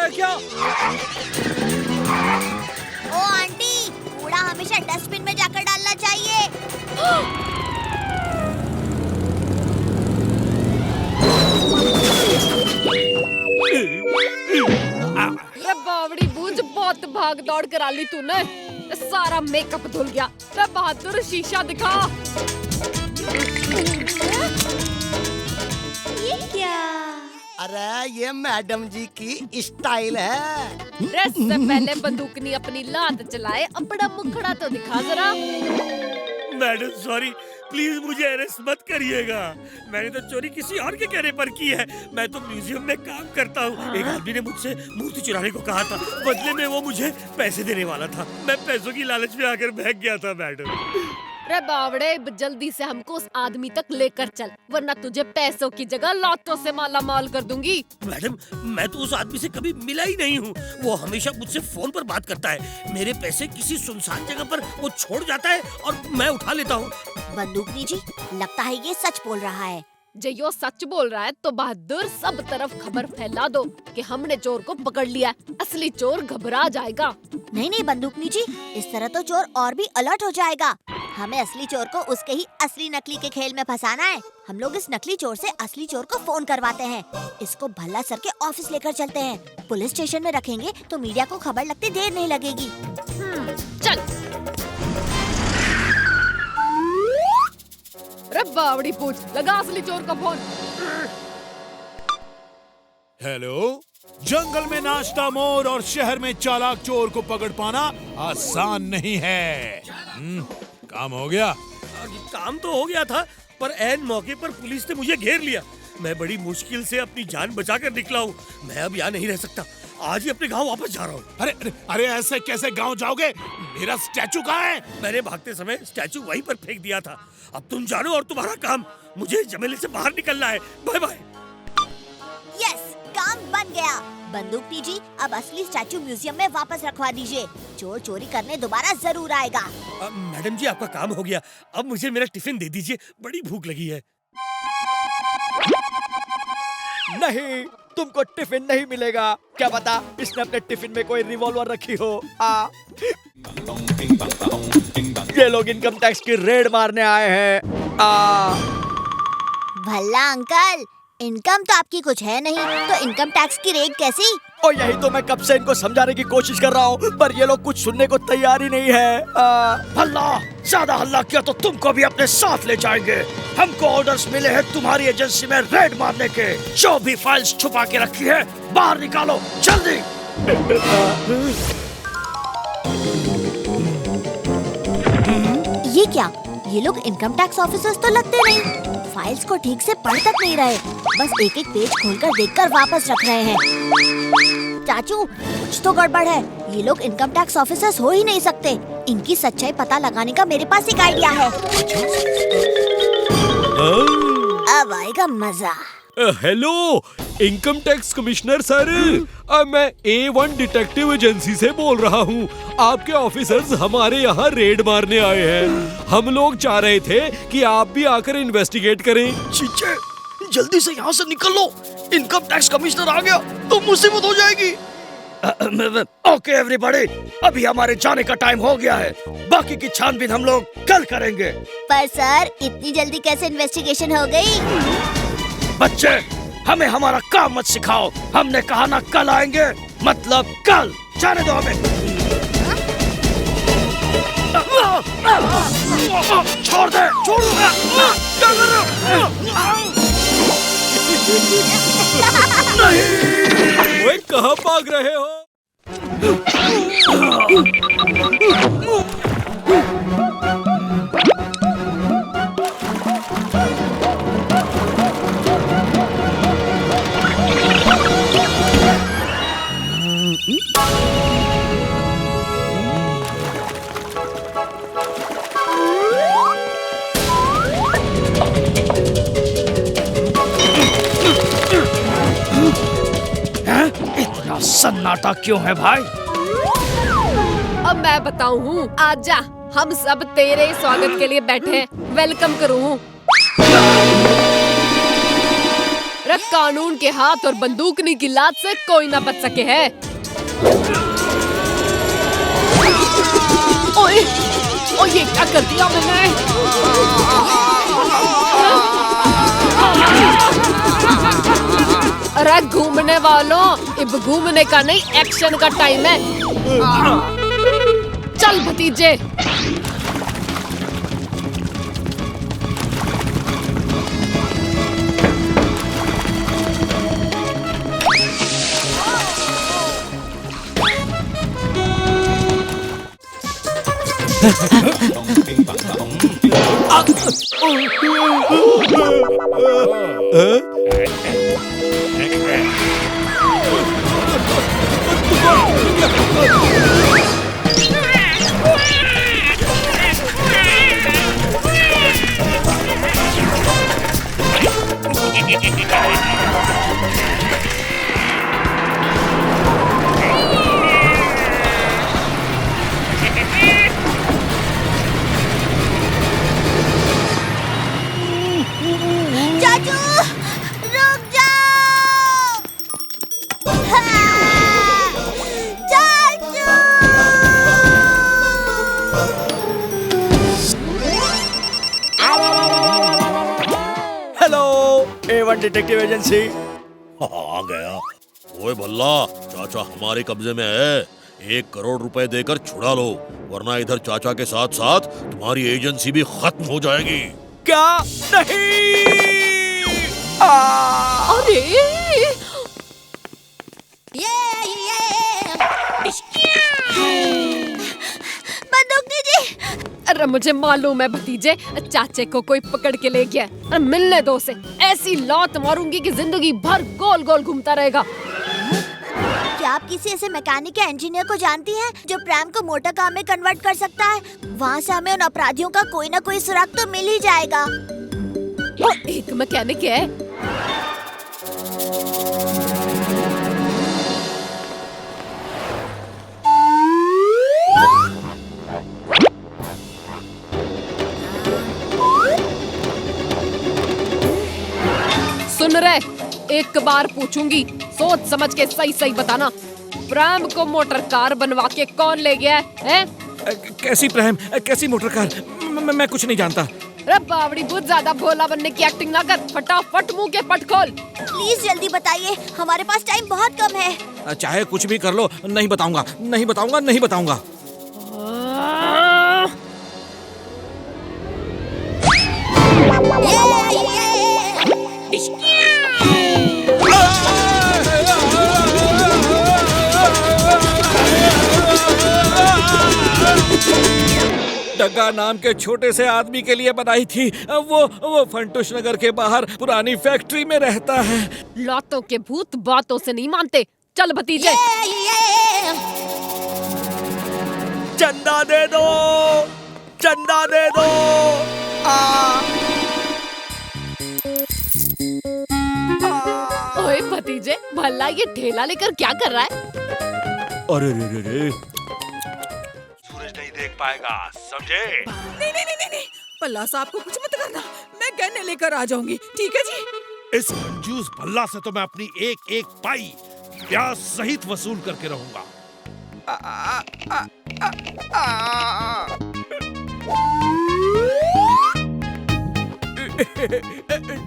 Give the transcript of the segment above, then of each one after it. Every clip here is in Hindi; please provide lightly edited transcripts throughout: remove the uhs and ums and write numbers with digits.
है क्या? ओ आंटी, कूड़ा हमेशा डस्टबिन में जाकर डालना चाहिए। रे बावड़ी बूझ, बहुत भाग दौड़ करा ली तूने, सारा मेकअप धुल गया। रे बहादुर, शीशा दिखा। ये क्या? अरे ये मैडम जी की स्टाइल है। रे से पहले बंदूकनी अपनी लात चलाए, अपना मुखड़ा तो दिखा जरा। मैडम सॉरी, प्लीज मुझे अरेस्ट मत करिएगा। मैंने तो चोरी किसी और के कहने पर की है। मैं तो म्यूजियम में काम करता हूँ। एक आदमी ने मुझसे मूर्ति चुराने को कहा था, बदले में वो मुझे पैसे देने वाला था। मैं पैसों की लालच में आकर भाग गया था मैडम। रे बावड़े, जल्दी से हमको उस आदमी तक लेकर चल, वरना तुझे पैसों की जगह लातों से माला माल कर दूंगी। मैडम, मैं तो उस आदमी से कभी मिला ही नहीं हूँ। वो हमेशा मुझसे फोन पर बात करता है। मेरे पैसे किसी सुनसान जगह पर वो छोड़ जाता है और मैं उठा लेता हूँ। बंदूकनी जी, लगता है ये सच बोल रहा है। जो सच बोल रहा है तो बहादुर सब तरफ खबर फैला दो कि हमने चोर को पकड़ लिया। असली चोर घबरा जाएगा। नहीं बंदूकनी जी, इस तरह तो चोर और भी अलर्ट हो जाएगा। हमें असली चोर को उसके ही असली नकली के खेल में फंसाना है। हम लोग इस नकली चोर से असली चोर को फोन करवाते हैं। इसको भल्ला सर के ऑफिस लेकर चलते हैं। पुलिस स्टेशन में रखेंगे तो मीडिया को खबर लगते देर नहीं लगेगी। चल। रे बावड़ी पूछ, लगा असली चोर का फोन। हेलो। जंगल में नाचता मोर और शहर में चालाक चोर को पकड़ पाना आसान नहीं है। काम हो गया? काम तो हो गया था, पर ऐन मौके पर पुलिस ने मुझे घेर लिया। मैं बड़ी मुश्किल से अपनी जान बचाकर निकला हूँ। मैं अब यहाँ नहीं रह सकता। आज ही अपने गांव वापस जा रहा हूँ। अरे ऐसे कैसे गांव जाओगे? मेरा स्टैचू कहाँ है? मैंने भागते समय स्टैचू वहीं पर फेंक दिया था। अब तुम जानो और तुम्हारा काम। मुझे जमेले से बाहर निकलना है। Bye bye. यस, काम बन गया। बंदूकनी जी, अब असली स्टैचू म्यूजियम में वापस रखवा दीजिए। चोर चोरी करने दोबारा जरूर आएगा। मैडम जी, आपका काम हो गया। अब मुझे मेरा टिफिन दे दीजिए, बड़ी भूख लगी है। नहीं, तुमको टिफिन नहीं मिलेगा। क्या पता इसने अपने टिफिन में कोई रिवॉल्वर रखी हो। ये लोग इनकम टैक्स की रेड मारने आए हैं। भला अंकल, इनकम तो आपकी कुछ है नहीं, तो इनकम टैक्स की रेड कैसी? और यही तो मैं कब से इनको समझाने की कोशिश कर रहा हूँ, पर ये लोग कुछ सुनने को तैयार ही नहीं है। हल्ला, ज्यादा हल्ला किया तो तुमको भी अपने साथ ले जाएंगे। हमको ऑर्डर्स मिले हैं तुम्हारी एजेंसी में रेड मारने के। जो भी फाइल्स छुपा के रखी है बाहर निकालो, जल्दी। ये क्या? ये लोग इनकम टैक्स ऑफिसर्स तो लगते नहीं। फाइल्स को ठीक से पढ़ तक नहीं रहे, बस एक एक पेज खोलकर देखकर वापस रख रहे हैं। चाचू, कुछ तो गड़बड़ है। ये लोग इनकम टैक्स ऑफिसर्स हो ही नहीं सकते। इनकी सच्चाई पता लगाने का मेरे पास एक आइडिया है। अब आएगा मजा। Hello income tax commissioner sir, मैं A1 डिटेक्टिव एजेंसी से बोल रहा हूँ। आपके ऑफिसर्स हमारे यहाँ रेड मारने आए हैं। हम लोग चाह रहे थे कि आप भी आकर इन्वेस्टिगेट करें। चीचे, जल्दी से यहाँ से निकल लो। इनकम टैक्स कमिश्नर आ गया तो मुसीबत हो जाएगी। ओके एवरीबॉडी, अभी हमारे जाने का टाइम हो गया है। बाकी की छानबीन हम लोग कल करेंगे। पर सर, इतनी जल्दी कैसे इन्वेस्टिगेशन हो गई? बच्चे, हमें हमारा काम मत सिखाओ। हमने कहा ना कल आएंगे, मतलब कल। जाने दो हमें। छोड़ दे, छोड़ दो। क्या कर रहे हो? ओए, कहाँ भाग रहे हो? इतना सन्नाटा क्यों है भाई? अब मैं बताऊं हूँ। आजा, हम सब तेरे स्वागत के लिए बैठे हैं। वेलकम करूँ। रे कानून के हाथ और बंदूकनी की लात से कोई ना बच सके है। ओए, ओ ये क्या कर दिया मैंने? अरे घूमने वालों, अब घूमने का नहीं एक्शन का टाइम है। चल भतीजे। चाचू, रुक जाओ। हाँ, चाचू। Hello, A1 detective agency. आ गया। ओए भल्ला, चाचा हमारे कब्जे में है। 1 करोड़ रुपए देकर छुड़ा लो, वरना इधर चाचा के साथ साथ तुम्हारी एजेंसी भी खत्म हो जाएगी। क्या? नहीं। अरे बंदूक दीजिए। अरे मुझे मालूम है भतीजे, चाचे को कोई पकड़ के ले गया। अरे मिलने दो उसे, ऐसी लौट मारूंगी कि जिंदगी भर गोल गोल घूमता रहेगा। क्या आप किसी ऐसे मैकेनिक या इंजीनियर को जानती हैं जो प्रैम को मोटर कार में कन्वर्ट कर सकता है? वहाँ से हमें उन अपराधियों का कोई ना कोई सुराग तो मिल ही जाएगा। वो एक मैकेनिक है। सुन रहे, एक बार पूछूंगी, सोच समझ के सही सही बताना। प्रैम को मोटर कार बनवा के कौन ले गया है? कैसी प्रैम, कैसी मोटर कार? मैं कुछ नहीं जानता। अरे बावड़ी, बहुत ज्यादा भोला बनने की एक्टिंग ना कर। फटाफट मुंह के पट खोल। प्लीज जल्दी बताइए, हमारे पास टाइम बहुत कम है। चाहे कुछ भी कर लो, नहीं बताऊंगा, नहीं बताऊंगा, नहीं बताऊंगा। डग्गा नाम के छोटे से आदमी के लिए बनाई थी। वो फंटुश नगर के बाहर पुरानी फैक्ट्री में रहता है। लौटों के भूत बातों से नहीं मानते। चल भतीजे। चंदा दे दो, चंदा दे दो। ओए भतीजे, भला ये ठेला लेकर क्या कर रहा है? अरे रे रे रे, सूरज नहीं देख पाएगा, समझे? नहीं नहीं नहीं नहीं, पल्ला साहब को कुछ मत करना, मैं गन्ने लेकर आ जाऊंगी, ठीक है जी? इस कंजूस भल्ला से तो मैं अपनी एक एक पाई प्याज सहित वसूल करके रहूंगा।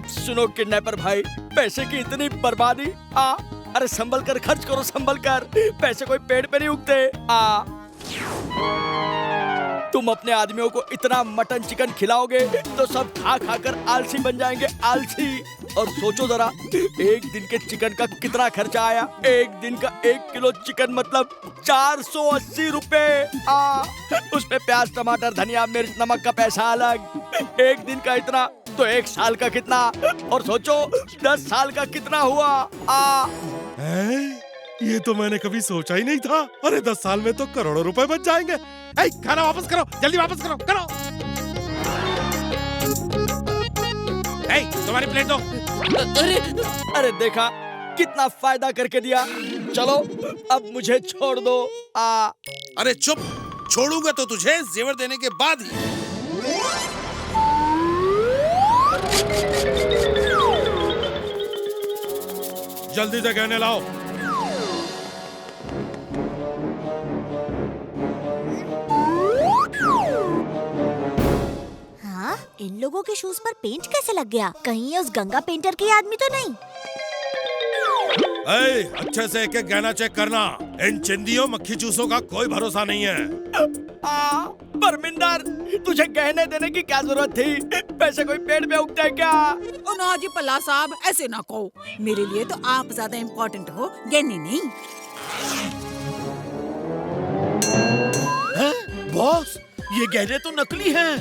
सुनो किडनैपर भाई, पैसे की इतनी बर्बादी। अरे संभल कर खर्च करो, संभल कर। पैसे कोई पेड़ पे नहीं उगते। तुम अपने आदमियों को इतना मटन चिकन खिलाओगे तो सब खा खा कर आलसी बन जाएंगे, आलसी। और सोचो जरा, एक दिन के चिकन का कितना खर्चा आया। एक दिन का 1 किलो चिकन मतलब 480 रुपए। उसमें प्याज टमाटर धनिया मिर्च नमक का पैसा अलग। एक दिन का इतना तो 1 साल का कितना, और सोचो 10 साल का कितना हुआ। ये तो मैंने कभी सोचा ही नहीं था। अरे 10 साल में तो करोड़ों रुपए बच जाएंगे। खाना वापस करो, जल्दी वापस करो, करो। तुम्हारी प्लेट दो। अरे देखा कितना फायदा करके दिया। चलो अब मुझे छोड़ दो। अरे चुप, छोड़ूंगा तो तुझे जेवर देने के बाद ही। जल्दी से गहने लाओ। हाँ, इन लोगों के शूज पर पेंट कैसे लग गया? कहीं ये उस गंगा पेंटर के आदमी तो नहीं? ए, अच्छे से एक एक गहना चेक करना। इन चिंदियों मक्खी चूसों का कोई भरोसा नहीं है। परमिंदर, तुझे गहने देने की क्या जरूरत थी? पैसे कोई पेड़ पे उगता है क्या? ओ ना जी पल्ला साहब, ऐसे ना कहो। मेरे लिए तो आप ज्यादा इम्पोर्टेंट हो, गहने नहीं। बॉस, ये गहने तो नकली हैं।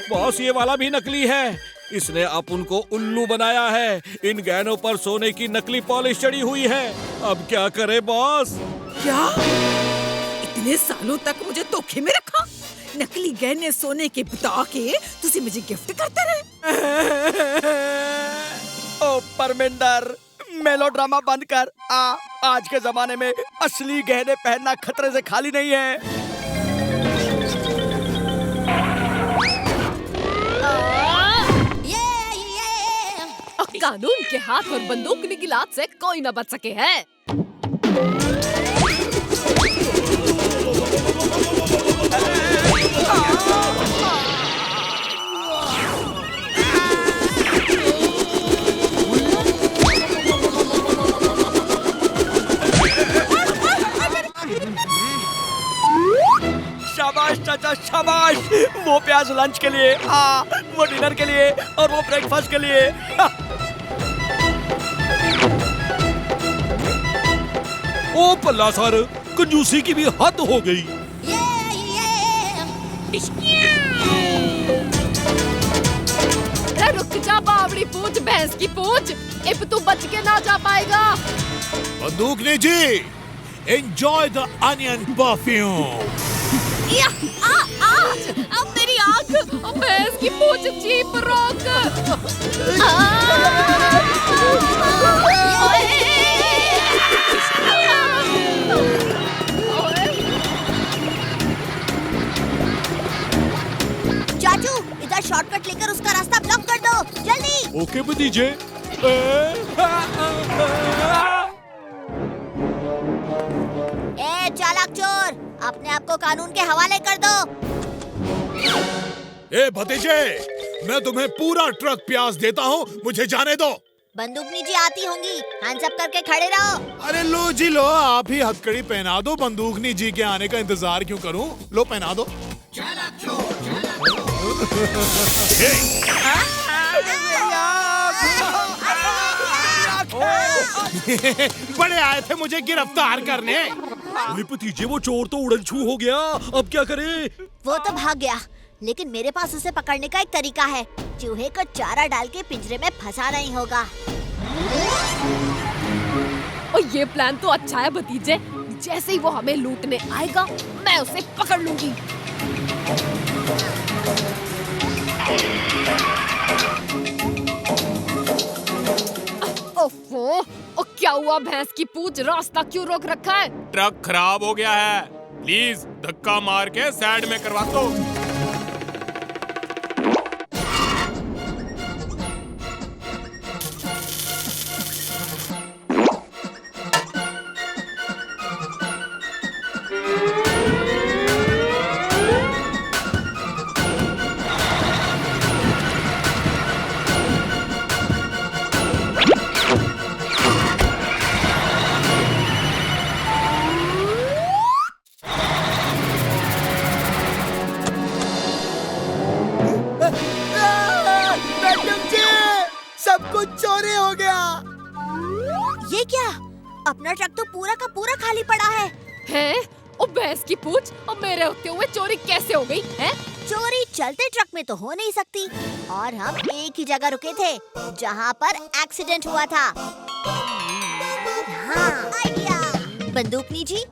बॉस, ये वाला भी नकली है। इसने अपन को उल्लू बनाया है। इन गहनों पर सोने की नकली पॉलिश चढ़ी हुई है। अब क्या करे बॉस? क्या? इतने सालों तक मुझे धोखे में रखा? नकली गहने सोने के बिता के तुसी मुझे गिफ्ट करते रहे। ओ परमिंदर, मेलोड्रामा बंद कर। आज के जमाने में असली गहने पहनना खतरे से खाली नहीं है। कानून के हाथ और बंदूक की लात से कोई न बच सके है। शाबाश चाचा, शाबाश। वो प्याज लंच के लिए, वो डिनर के लिए और वो ब्रेकफास्ट के लिए। ओ पल्ला सर, कंजूसी की भी हद हो गई। रुक जा बावड़ी पूछ, भैंस की पूछ। अब तू बच के ना जा पाएगा। बंदूकनी जी, एंजॉय द अनियन परफ्यूम। अब मेरी आँख, भैंस की पूछ, जीप रोक। चाचू, इधर शॉर्टकट लेकर उसका रास्ता ब्लॉक कर दो, जल्दी। ओके भतीजे। ए चालाक चोर, अपने आप को कानून के हवाले कर दो। ए भतीजे, मैं तुम्हें पूरा ट्रक प्याज देता हूँ, मुझे जाने दो। बंदूकनी जी आती होंगी, हैंड्स अप करके खड़े रहो। अरे लो जी लो, आप ही हथकड़ी पहना दो। बंदूकनी जी के आने का इंतजार क्यों करूं? लो पहना दो। बड़े आए थे मुझे गिरफ्तार करने। ओए भतीजे, वो चोर तो उड़नछू हो गया। अब क्या करे? वो तो भाग गया, लेकिन मेरे पास उसे पकड़ने का एक तरीका है। चूहे को चारा डाल के पिंजरे में फंसाना ही होगा। और ये प्लान तो अच्छा है भतीजे। जैसे ही वो हमें लूटने आएगा, मैं उसे पकड़ लूंगी। ओफो, ओ क्या हुआ भैंस की पूछ? रास्ता क्यों रोक रखा है? ट्रक खराब हो गया है, प्लीज धक्का मार के साइड में करवा दो। सब कुछ चोरी हो गया। ये क्या? अपना ट्रक तो पूरा का पूरा खाली पड़ा है। हैं? ओ भैंस की पूछ, और मेरे होते हुए चोरी कैसे हो गई है? चोरी चलते ट्रक में तो हो नहीं सकती, और हम एक ही जगह रुके थे जहाँ पर एक्सीडेंट हुआ था। हाँ, आइडिया। बंदूकनी जी,